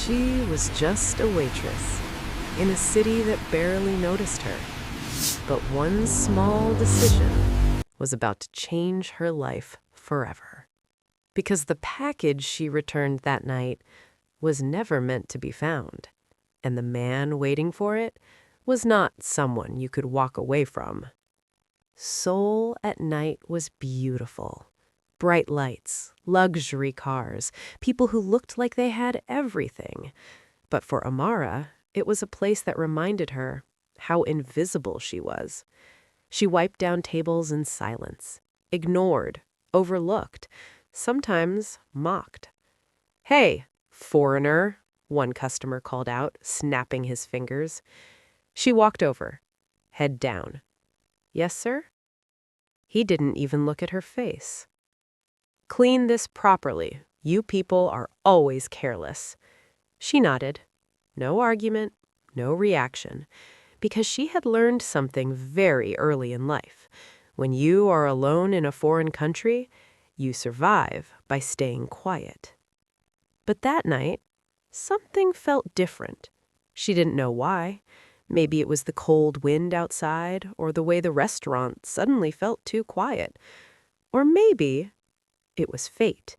She was just a waitress in a city that barely noticed her. But one small decision was about to change her life forever. Because the package she returned that night was never meant to be found, and the man waiting for it was not someone you could walk away from. Seoul at night was beautiful. Bright lights, luxury cars, people who looked like they had everything. But for Amara, it was a place that reminded her how invisible she was. She wiped down tables in silence, ignored, overlooked, sometimes mocked. "Hey, foreigner," one customer called out, snapping his fingers. She walked over, head down. "Yes, sir?" He didn't even look at her face. "Clean this properly. You people are always careless." She nodded. No argument, no reaction, because she had learned something very early in life. When you are alone in a foreign country, you survive by staying quiet. But that night, something felt different. She didn't know why. Maybe it was the cold wind outside, or the way the restaurant suddenly felt too quiet. Or maybe it was fate.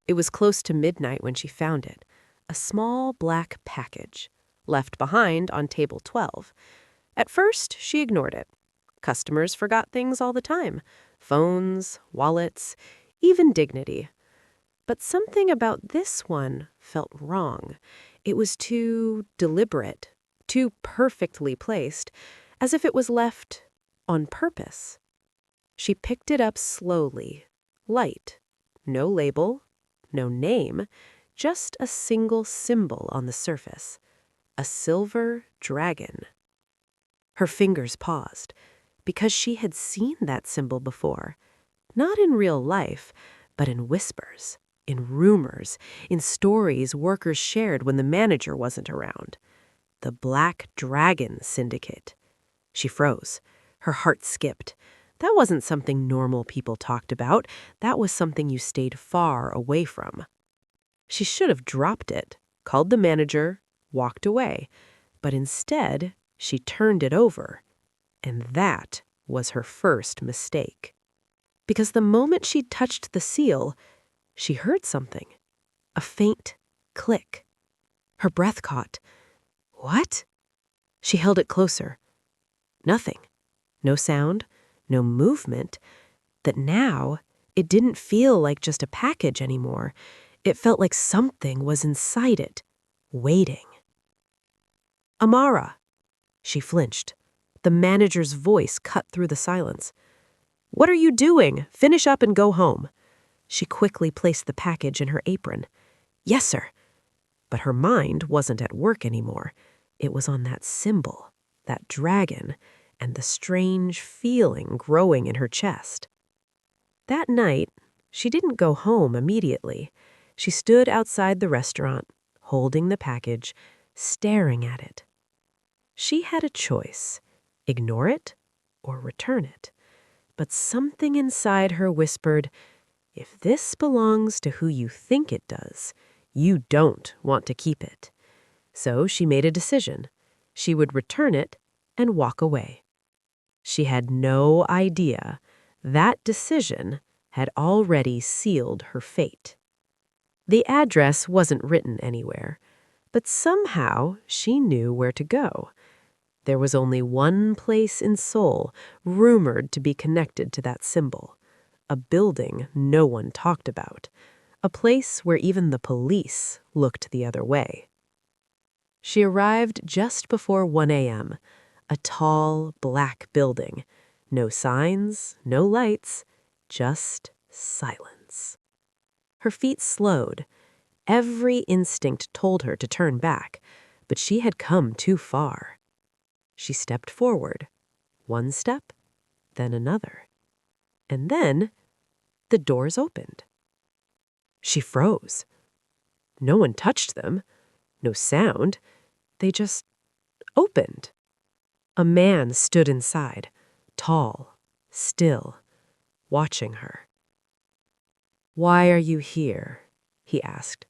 It was close to midnight when she found it, a small black package, left behind on table 12. At first, she ignored it. Customers forgot things all the time: phones, wallets, even dignity. But something about this one felt wrong. It was too deliberate, too perfectly placed, as if it was left on purpose. She picked it up slowly, light. No label, no name, just a single symbol on the surface. A silver dragon. Her fingers paused, because she had seen that symbol before. Not in real life, but in whispers, in rumors, in stories workers shared when the manager wasn't around. The Black Dragon Syndicate. She froze. Her heart skipped. That wasn't something normal people talked about. That was something you stayed far away from. She should have dropped it, called the manager, walked away. But instead, she turned it over. And that was her first mistake. Because the moment she touched the seal, she heard something. A faint click. Her breath caught. What? She held it closer. Nothing. No sound, no movement. That now, it didn't feel like just a package anymore. It felt like something was inside it, waiting. "Amara." She flinched. The manager's voice cut through the silence. "What are you doing? Finish up and go home." She quickly placed the package in her apron. "Yes, sir." But her mind wasn't at work anymore. It was on that symbol, that dragon, and the strange feeling growing in her chest. That night, she didn't go home immediately. She stood outside the restaurant, holding the package, staring at it. She had a choice: ignore it or return it. But something inside her whispered, if this belongs to who you think it does, you don't want to keep it. So she made a decision. She would return it and walk away. She had no idea that decision had already sealed her fate. The address wasn't written anywhere, but somehow she knew where to go. There was only one place in Seoul rumored to be connected to that symbol, a building no one talked about, a place where even the police looked the other way. She arrived just before 1 a.m., a tall, black building. No signs, no lights, just silence. Her feet slowed. Every instinct told her to turn back, but she had come too far. She stepped forward, one step, then another. And then the doors opened. She froze. No one touched them, no sound. They just opened. A man stood inside, tall, still, watching her. "Why are you here?" he asked.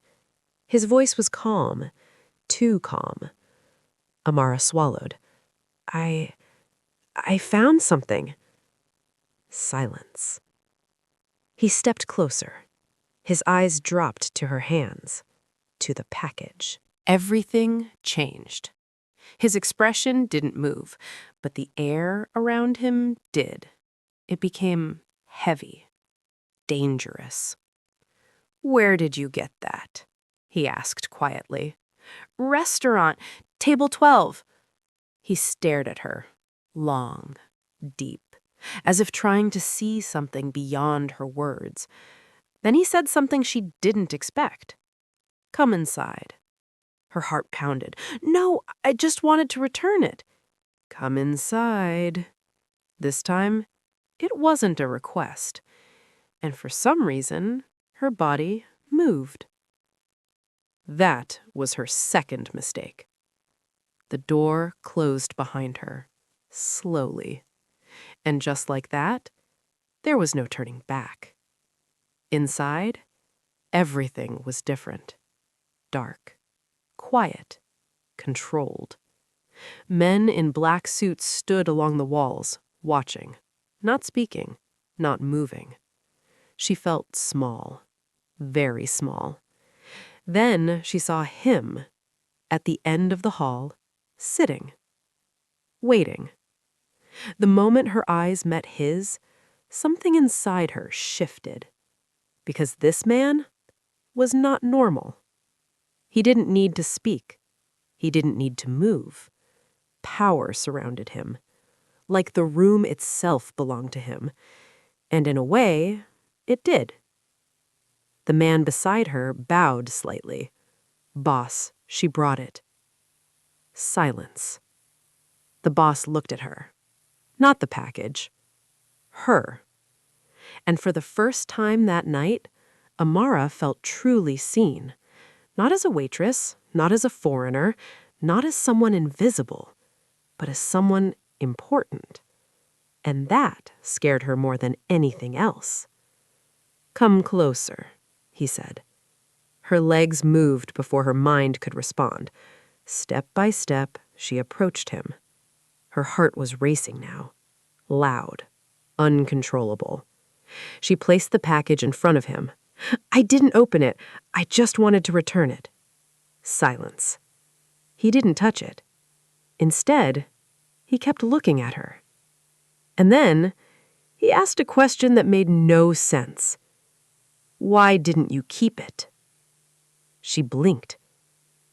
His voice was calm, too calm. Amara swallowed. I found something. Silence. He stepped closer. His eyes dropped to her hands, to the package. Everything changed. His expression didn't move, but the air around him did. It became heavy, dangerous. "Where did you get that?" he asked quietly. "Restaurant, table 12. He stared at her, long, deep, as if trying to see something beyond her words. Then he said something she didn't expect. "Come inside." Her heart pounded. "No, I just wanted to return it." "Come inside." This time, it wasn't a request. And for some reason, her body moved. That was her second mistake. The door closed behind her, slowly. And just like that, there was no turning back. Inside, everything was different. Dark, quiet, controlled. Men in black suits stood along the walls, watching, not speaking, not moving. She felt small, very small. Then she saw him, at the end of the hall, sitting, waiting. The moment her eyes met his, something inside her shifted. Because this man was not normal. He didn't need to speak. He didn't need to move. Power surrounded him, like the room itself belonged to him. And in a way, it did. The man beside her bowed slightly. "Boss, she brought it." Silence. The boss looked at her. Not the package. Her. And for the first time that night, Amara felt truly seen. Not as a waitress, not as a foreigner, not as someone invisible, but as someone important. And that scared her more than anything else. "Come closer," he said. Her legs moved before her mind could respond. Step by step, she approached him. Her heart was racing now. Loud. Uncontrollable. She placed the package in front of him. "I didn't open it. I just wanted to return it." Silence. He didn't touch it. Instead, he kept looking at her. And then, he asked a question that made no sense. "Why didn't you keep it?" She blinked.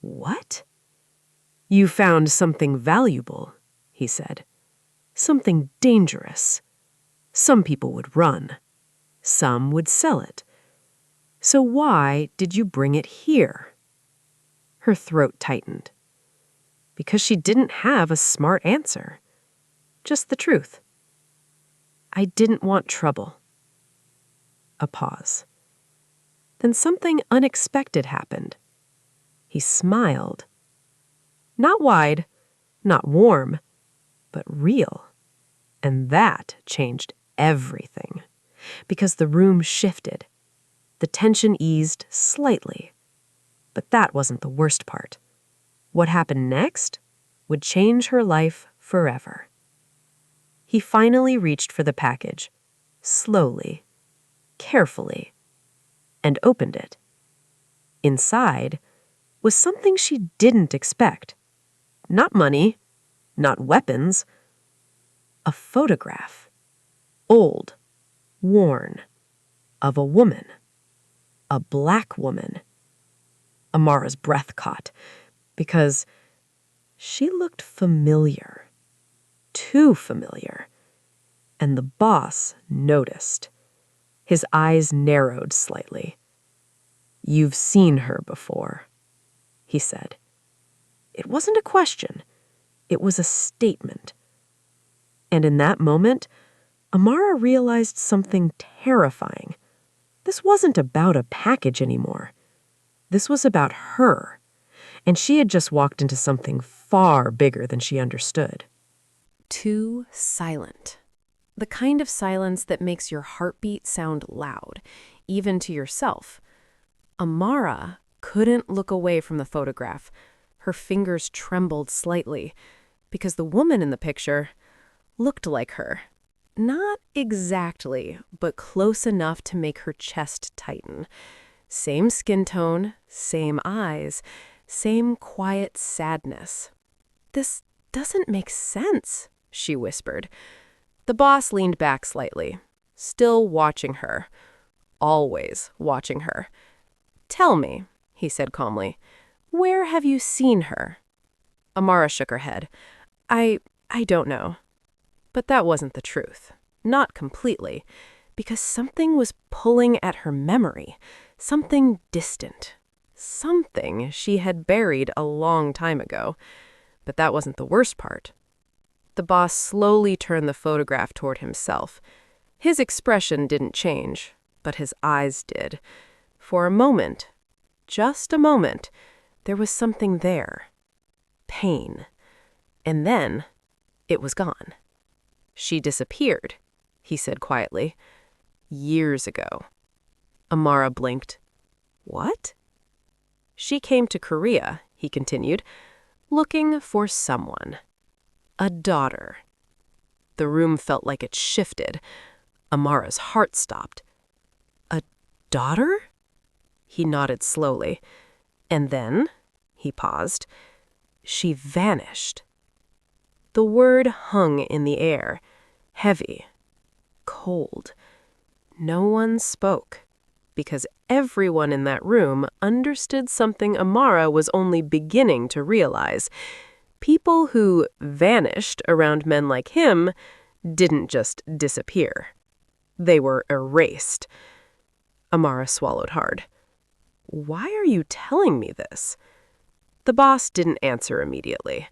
"What?" "You found something valuable," he said. "Something dangerous. Some people would run. Some would sell it. So why did you bring it here?" Her throat tightened. Because she didn't have a smart answer. Just the truth. "I didn't want trouble." A pause. Then something unexpected happened. He smiled. Not wide, not warm, but real. And that changed everything. Because the room shifted. The tension eased slightly. But that wasn't the worst part. What happened next would change her life forever. He finally reached for the package, slowly, carefully, and opened it. Inside was something she didn't expect. Not money, not weapons. A photograph. Old, worn, of a woman. A black woman. Amara's breath caught, because she looked familiar. Too familiar. And the boss noticed. His eyes narrowed slightly. "You've seen her before," he said. It wasn't a question. It was a statement. And in that moment, Amara realized something terrifying. This wasn't about a package anymore. This was about her. And she had just walked into something far bigger than she understood. Too silent. The kind of silence that makes your heartbeat sound loud, even to yourself. Amara couldn't look away from the photograph. Her fingers trembled slightly because the woman in the picture looked like her. Not exactly, but close enough to make her chest tighten. Same skin tone, same eyes, same quiet sadness. "This doesn't make sense," she whispered. The boss leaned back slightly, still watching her. Always watching her. "Tell me," he said calmly, "where have you seen her?" Amara shook her head. I don't know." But that wasn't the truth. Not completely. Because something was pulling at her memory. Something distant. Something she had buried a long time ago. But that wasn't the worst part. The boss slowly turned the photograph toward himself. His expression didn't change, but his eyes did. For a moment, just a moment, there was something there. Pain. And then it was gone. "She disappeared," he said quietly. "Years ago." Amara blinked. "What?" "She came to Korea," he continued, "looking for someone. A daughter." The room felt like it shifted. Amara's heart stopped. "A daughter?" He nodded slowly. "And then," he paused, "she vanished." The word hung in the air, heavy, cold. No one spoke, because everyone in that room understood something Amara was only beginning to realize. People who vanished around men like him didn't just disappear. They were erased. Amara swallowed hard. "Why are you telling me this?" The boss didn't answer immediately.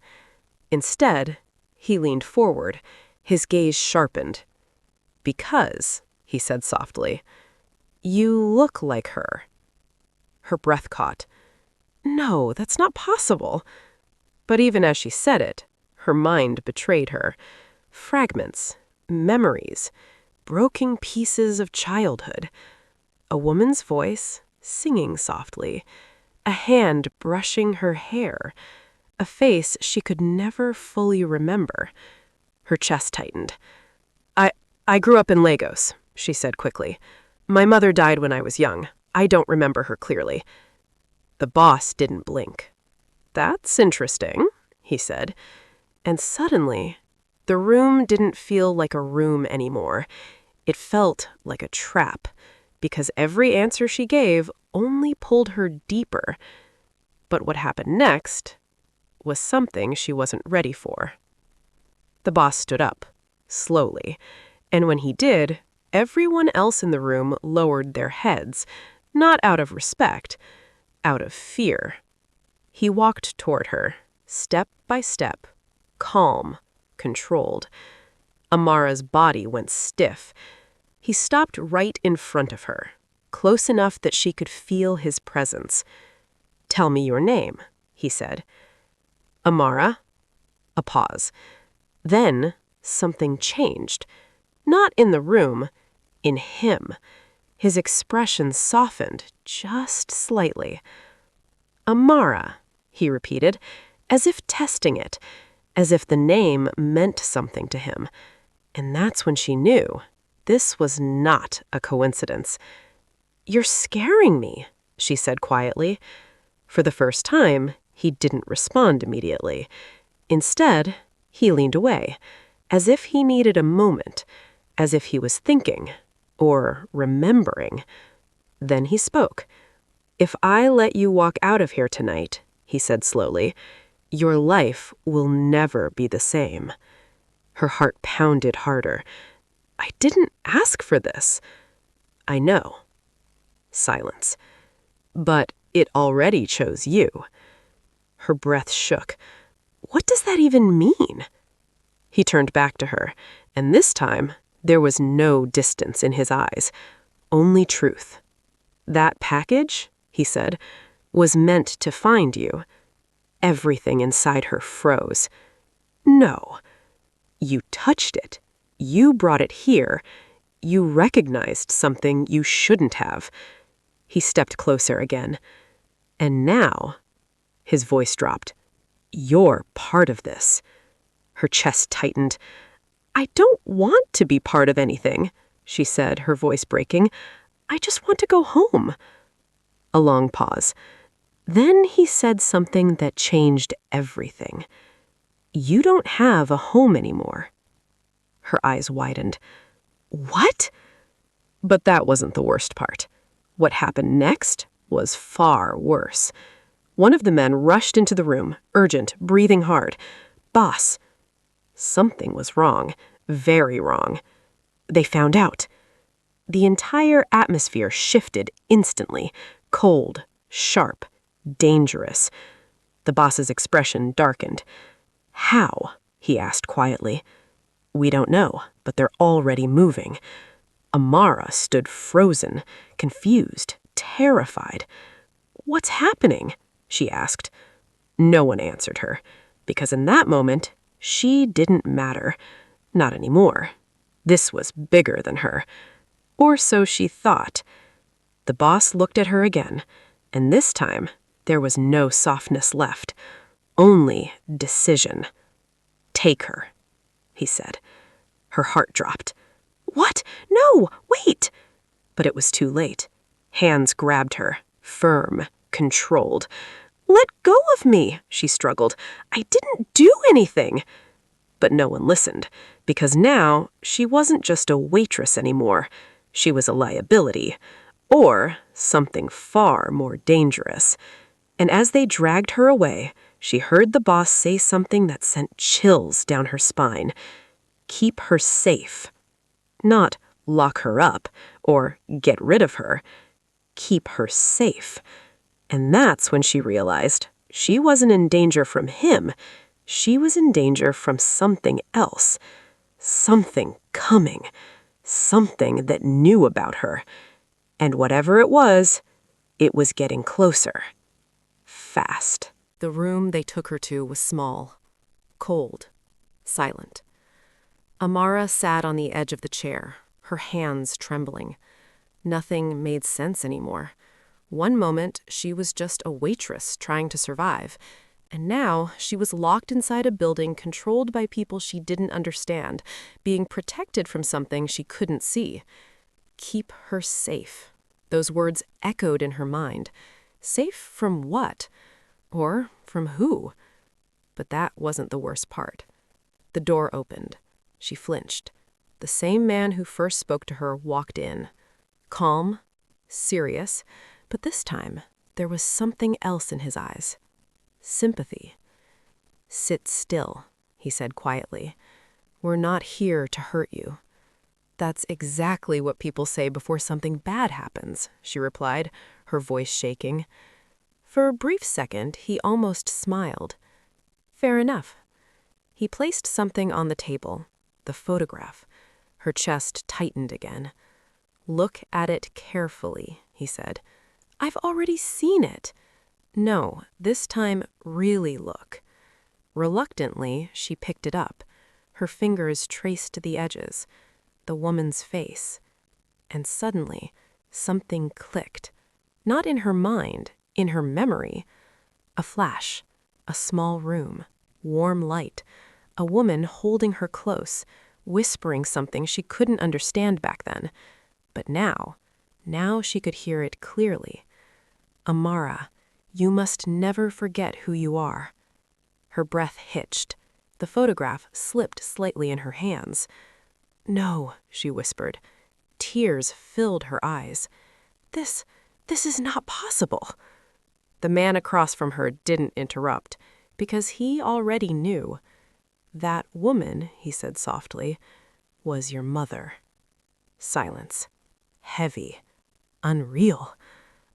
Instead, he leaned forward, his gaze sharpened. "Because," he said softly, "you look like her." Her breath caught. "No, that's not possible." But even as she said it, her mind betrayed her. Fragments, memories, broken pieces of childhood. A woman's voice, singing softly. A hand brushing her hair. A face she could never fully remember. Her chest tightened. I grew up in Lagos," she said quickly. "My mother died when I was young. I don't remember her clearly." The boss didn't blink. "That's interesting," he said. And suddenly, the room didn't feel like a room anymore. It felt like a trap, because every answer she gave only pulled her deeper. But what happened next was something she wasn't ready for. The boss stood up, slowly, and when he did, everyone else in the room lowered their heads, not out of respect, out of fear. He walked toward her, step by step, calm, controlled. Amara's body went stiff. He stopped right in front of her, close enough that she could feel his presence. "Tell me your name," he said. "Amara." A pause. Then something changed. Not in the room, in him. His expression softened just slightly. "Amara," he repeated, as if testing it, as if the name meant something to him. And that's when she knew this was not a coincidence. "You're scaring me," she said quietly. For the first time, he didn't respond immediately. Instead, he leaned away, as if he needed a moment, as if he was thinking, or remembering. Then he spoke. "If I let you walk out of here tonight," he said slowly, "your life will never be the same." Her heart pounded harder. "I didn't ask for this." "I know." Silence. "But it already chose you." Her breath shook. "What does that even mean?" He turned back to her, and this time there was no distance in his eyes, only truth. "That package," he said, "was meant to find you." Everything inside her froze. "No. You touched it. You brought it here. You recognized something you shouldn't have." He stepped closer again. And now, his voice dropped, "You're part of this." Her chest tightened. "I don't want to be part of anything," she said, her voice breaking. "I just want to go home." A long pause. Then he said something that changed everything. "You don't have a home anymore." Her eyes widened. "What?" But that wasn't the worst part. What happened next was far worse. One of the men rushed into the room, urgent, breathing hard. "Boss." Something was wrong, very wrong. They found out. The entire atmosphere shifted instantly, cold, sharp, dangerous. The boss's expression darkened. "How?" he asked quietly. "We don't know, but they're already moving." Amara stood frozen, confused, terrified. "What's happening?" she asked. No one answered her, because in that moment, she didn't matter. Not anymore. This was bigger than her. Or so she thought. The boss looked at her again, and this time, there was no softness left. Only decision. "Take her," he said. Her heart dropped. "What? No, wait!" But it was too late. Hands grabbed her, firm, controlled. "Let go of me," she struggled. "I didn't do anything." But no one listened, because now she wasn't just a waitress anymore. She was a liability, or something far more dangerous. And as they dragged her away, she heard the boss say something that sent chills down her spine. "Keep her safe." Not lock her up or get rid of her. Keep her safe. And that's when she realized she wasn't in danger from him. She was in danger from something else. Something coming. Something that knew about her. And whatever it was getting closer. Fast. The room they took her to was small, cold, silent. Amara sat on the edge of the chair, her hands trembling. Nothing made sense anymore. One moment, she was just a waitress trying to survive, and now she was locked inside a building controlled by people she didn't understand, being protected from something she couldn't see. Keep her safe. Those words echoed in her mind. Safe from what? Or from who? But that wasn't the worst part. The door opened. She flinched. The same man who first spoke to her walked in. Calm, serious, but this time there was something else in his eyes. Sympathy. "Sit still," he said quietly. "We're not here to hurt you." "That's exactly what people say before something bad happens," she replied, her voice shaking. For a brief second, he almost smiled. "Fair enough." He placed something on the table. The photograph. Her chest tightened again. "Look at it carefully," he said. "I've already seen it." "No, this time really look." Reluctantly, she picked it up. Her fingers traced the edges. The woman's face. And suddenly, something clicked. Not in her mind, in her memory. A flash. A small room. Warm light. A woman holding her close, whispering something she couldn't understand back then. But now she could hear it clearly. "Amara, you must never forget who you are." Her breath hitched. The photograph slipped slightly in her hands. "No," she whispered. Tears filled her eyes. This is not possible." The man across from her didn't interrupt, because he already knew. "That woman," he said softly, "was your mother." Silence. Heavy. Unreal.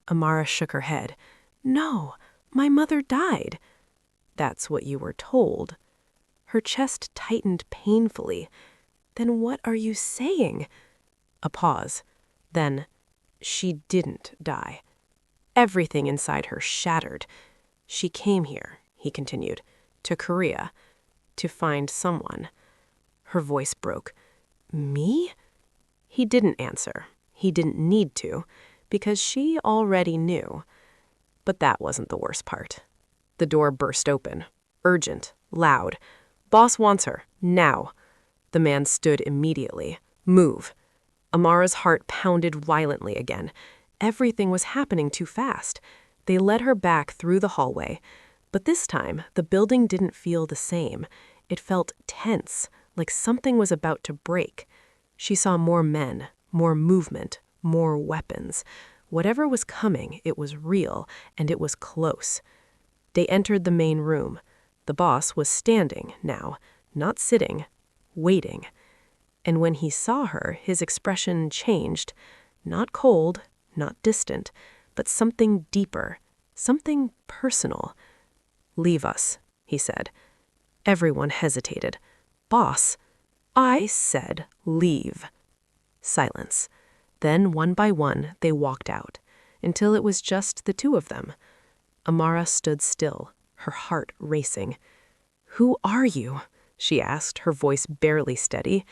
Amara shook her head. "No, my mother died." "That's what you were told." Her chest tightened painfully. "Then what are you saying?" A pause. Then, "She didn't die." Everything inside her shattered. "She came here," he continued, "to Korea, to find someone." Her voice broke. "Me?" He didn't answer. He didn't need to, because she already knew. But that wasn't the worst part. The door burst open. Urgent, loud. "Boss wants her, now." The man stood immediately. "Move." Amara's heart pounded violently again. Everything was happening too fast. They led her back through the hallway. But this time, the building didn't feel the same. It felt tense, like something was about to break. She saw more men, more movement, more weapons. Whatever was coming, it was real, and it was close. They entered the main room. The boss was standing now, not sitting, waiting. And when he saw her, his expression changed. Not cold, not distant, but something deeper, something personal. "Leave us," he said. Everyone hesitated. "Boss, I said leave." Silence. Then, one by one, they walked out, until it was just the two of them. Amara stood still, her heart racing. "Who are you?" she asked, her voice barely steady.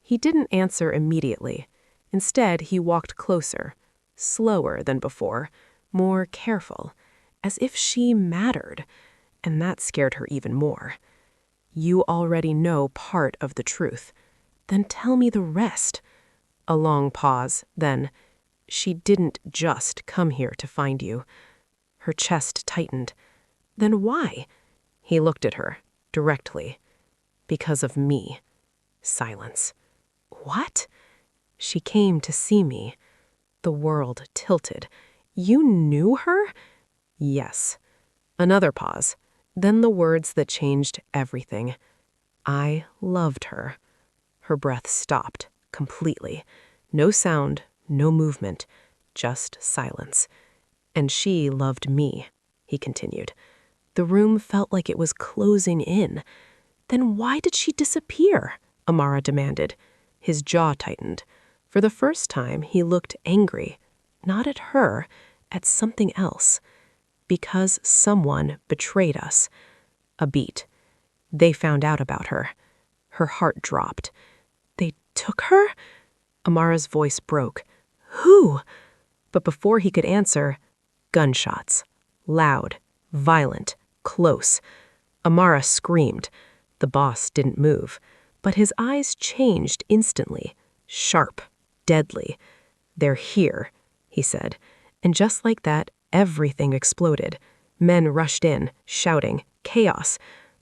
He didn't answer immediately. Instead, he walked closer, slower than before, more careful, as if she mattered, and that scared her even more. "You already know part of the truth. Then tell me the rest." A long pause, then, "She didn't just come here to find you." Her chest tightened. "Then why?" He looked at her, directly. "Because of me." Silence. "What?" "She came to see me." The world tilted. "You knew her?" "Yes." Another pause. Then the words that changed everything. "I loved her." Her breath stopped, completely. No sound, no movement, just silence. "And she loved me," he continued. The room felt like it was closing in. "Then why did she disappear?" Amara demanded. His jaw tightened. For the first time, he looked angry. Not at her, at something else. "Because someone betrayed us." A beat. "They found out about her." Her heart dropped. "They took her?" Amara's voice broke. "Who?" But before he could answer, gunshots. Loud, violent, close. Amara screamed. The boss didn't move, but his eyes changed instantly. Sharp, deadly. "They're here," he said. And just like that, everything exploded. Men rushed in, shouting, chaos.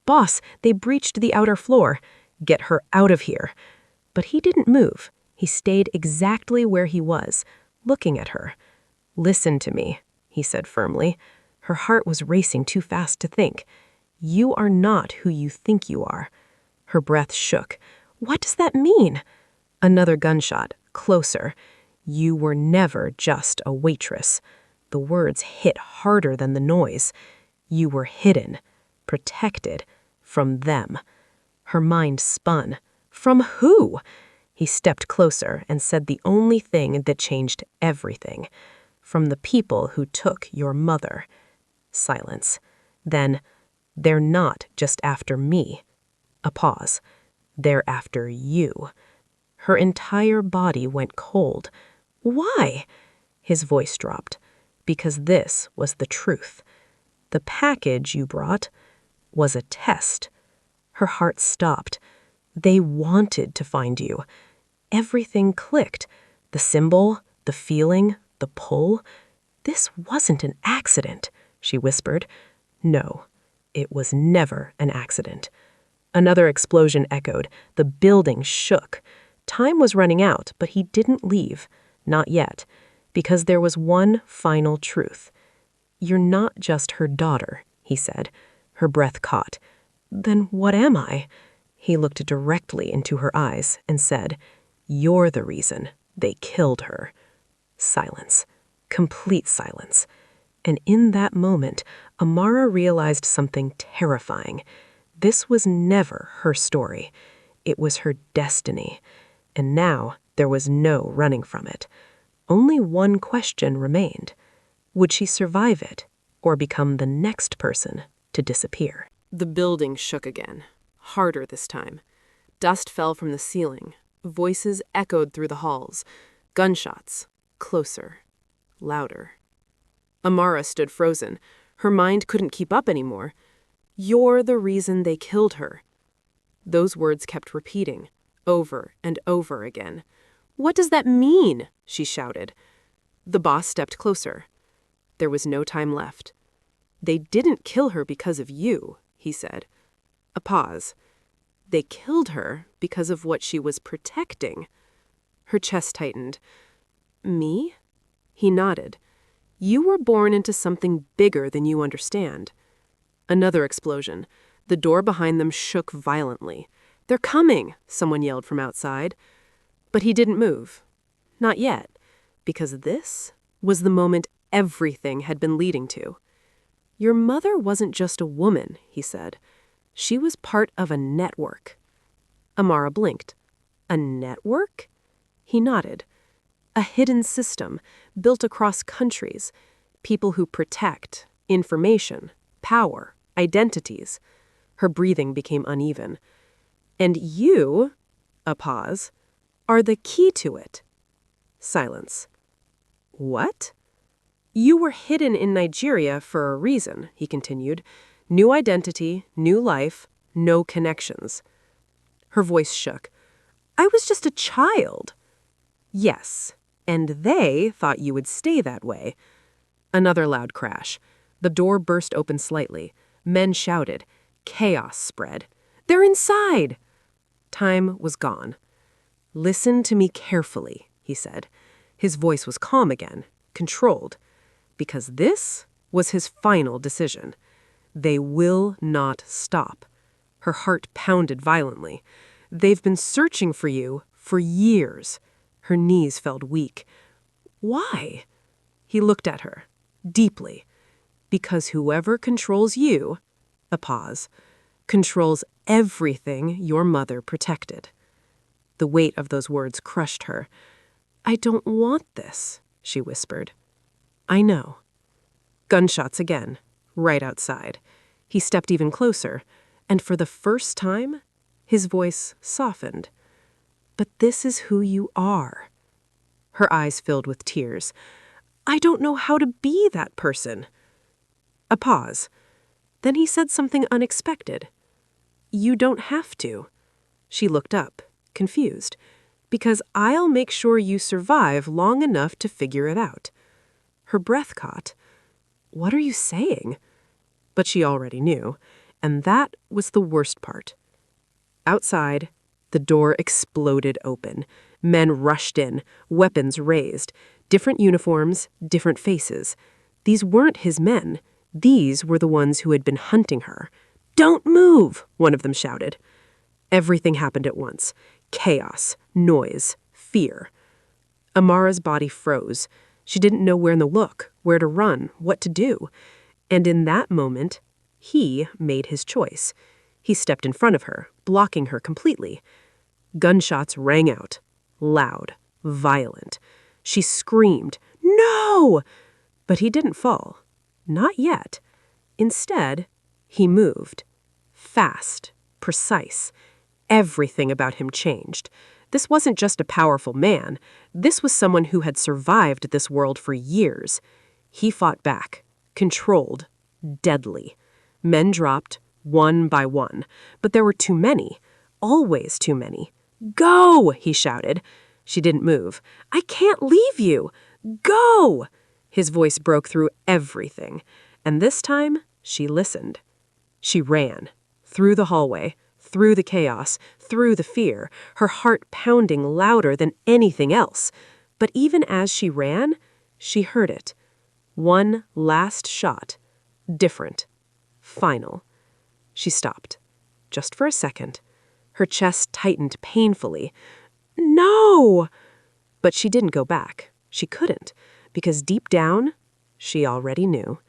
"Boss, they breached the outer floor. Get her out of here." But he didn't move. He stayed exactly where he was, looking at her. "Listen to me," he said firmly. Her heart was racing too fast to think. "You are not who you think you are." Her breath shook. "What does that mean?" Another gunshot, closer. "You were never just a waitress." The words hit harder than the noise. "You were hidden, protected, from them." Her mind spun. From who? He stepped closer and said the only thing that changed everything. "From the people who took your mother." Silence. Then, "They're not just after me." A pause. "They're after you." Her entire body went cold. "Why?" His voice dropped. "Because this was the truth. The package you brought was a test." Her heart stopped. They wanted to find you. Everything clicked. The symbol, the feeling, the pull. "This wasn't an accident," she whispered. "No, it was never an accident." Another explosion echoed. The building shook. Time was running out, but he didn't leave. Not yet. Because there was one final truth. "You're not just her daughter," he said. Her breath caught. "Then what am I?" He looked directly into her eyes and said, "You're the reason they killed her." Silence. Complete silence. And in that moment, Amara realized something terrifying. This was never her story. It was her destiny. And now there was no running from it. Only one question remained. Would she survive it, or become the next person to disappear? The building shook again, harder this time. Dust fell from the ceiling. Voices echoed through the halls. Gunshots, closer, louder. Amara stood frozen. Her mind couldn't keep up anymore. "You're the reason they killed her." Those words kept repeating, over and over again. "What does that mean?" she shouted. The boss stepped closer. There was no time left. "They didn't kill her because of you," he said. A pause. "They killed her because of what she was protecting." Her chest tightened. "Me?" He nodded. "You were born into something bigger than you understand." Another explosion. The door behind them shook violently. "They're coming!" someone yelled from outside. But he didn't move. Not yet. Because this was the moment everything had been leading to. "Your mother wasn't just a woman," he said. "She was part of a network." Amara blinked. "A network?" He nodded. "A hidden system, built across countries. People who protect information, power, identities." Her breathing became uneven. "And you," a pause, "are the key to it." Silence. "What?" "You were hidden in Nigeria for a reason," he continued. "New identity, new life, no connections." Her voice shook. "I was just a child." "Yes, and they thought you would stay that way." Another loud crash. The door burst open slightly. Men shouted. Chaos spread. "They're inside!" Time was gone. "Listen to me carefully," he said. His voice was calm again, controlled. Because this was his final decision. They will not stop. Her heart pounded violently. "They've been searching for you for years." Her knees felt weak. "Why?" He looked at her, deeply. "Because whoever controls you," a pause, "controls everything your mother protected." The weight of those words crushed her. "I don't want this," she whispered. "I know." Gunshots again, right outside. He stepped even closer, and for the first time, his voice softened. "But this is who you are." Her eyes filled with tears. "I don't know how to be that person." A pause. Then he said something unexpected. "You don't have to." She looked up, confused. "Because I'll make sure you survive long enough to figure it out." Her breath caught. "What are you saying?" But she already knew, and that was the worst part. Outside, the door exploded open. Men rushed in, weapons raised. Different uniforms, different faces. These weren't his men. These were the ones who had been hunting her. "Don't move!" one of them shouted. Everything happened at once. Chaos, noise, fear. Amara's body froze. She didn't know where to look, where to run, what to do. And in that moment, he made his choice. He stepped in front of her, blocking her completely. Gunshots rang out, loud, violent. She screamed, "No!" But he didn't fall. Not yet. Instead, he moved. Fast, precise. Everything about him changed. This wasn't just a powerful man. This was someone who had survived this world for years. He fought back, controlled, deadly. Men dropped, one by one. But there were too many. Always too many. "Go!" he shouted. She didn't move. "I can't leave you! Go!" His voice broke through everything. And this time, she listened. She ran. Through the hallway. Through the chaos, through the fear, her heart pounding louder than anything else. But even as she ran, she heard it. One last shot. Different. Final. She stopped. Just for a second. Her chest tightened painfully. "No!" But she didn't go back. She couldn't, because deep down, she already knew.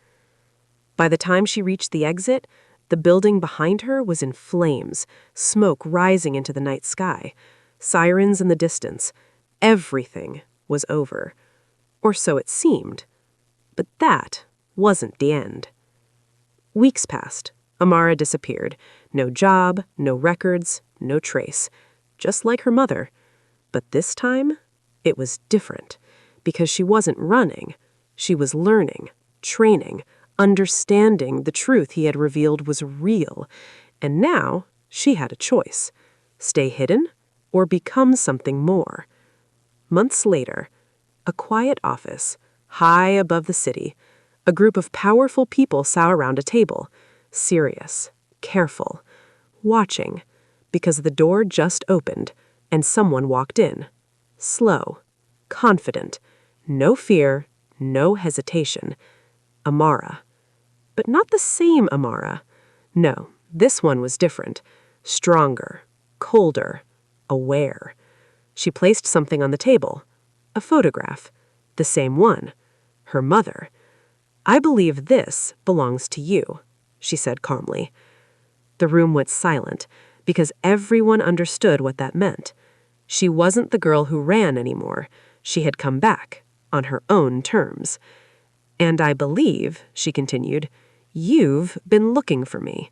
By the time she reached the exit, the building behind her was in flames, smoke rising into the night sky, sirens in the distance. Everything was over. Or so it seemed. But that wasn't the end. Weeks passed. Amara disappeared. No job, no records, no trace. Just like her mother. But this time, it was different. Because she wasn't running. She was learning. training, understanding the truth he had revealed was real. And now she had a choice: stay hidden or become something more. Months later, a quiet office, high above the city, a group of powerful people sat around a table, serious, careful, watching, because the door just opened and someone walked in. Slow, confident, no fear, no hesitation. Amara. But not the same Amara. No, this one was different. Stronger, colder, aware. She placed something on the table. A photograph. The same one. Her mother. "I believe this belongs to you," she said calmly. The room went silent because everyone understood what that meant. She wasn't the girl who ran anymore. She had come back, on her own terms. "And I believe," she continued, "you've been looking for me."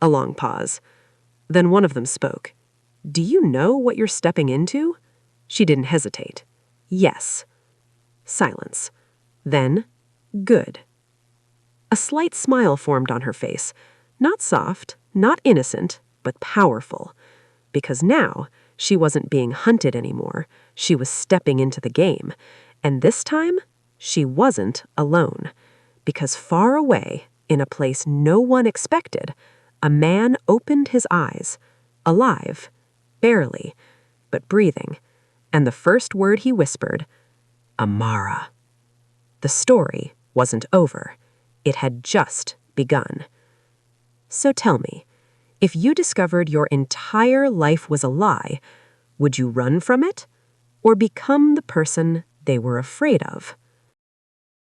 A long pause. Then one of them spoke. "Do you know what you're stepping into?" She didn't hesitate. "Yes." Silence. Then, "Good." A slight smile formed on her face. Not soft, not innocent, but powerful. Because now, she wasn't being hunted anymore. She was stepping into the game. And this time, she wasn't alone. Because far away, in a place no one expected, a man opened his eyes. Alive. Barely. But breathing. And the first word he whispered, "Amara." The story wasn't over. It had just begun. So tell me, if you discovered your entire life was a lie, would you run from it? Or become the person they were afraid of?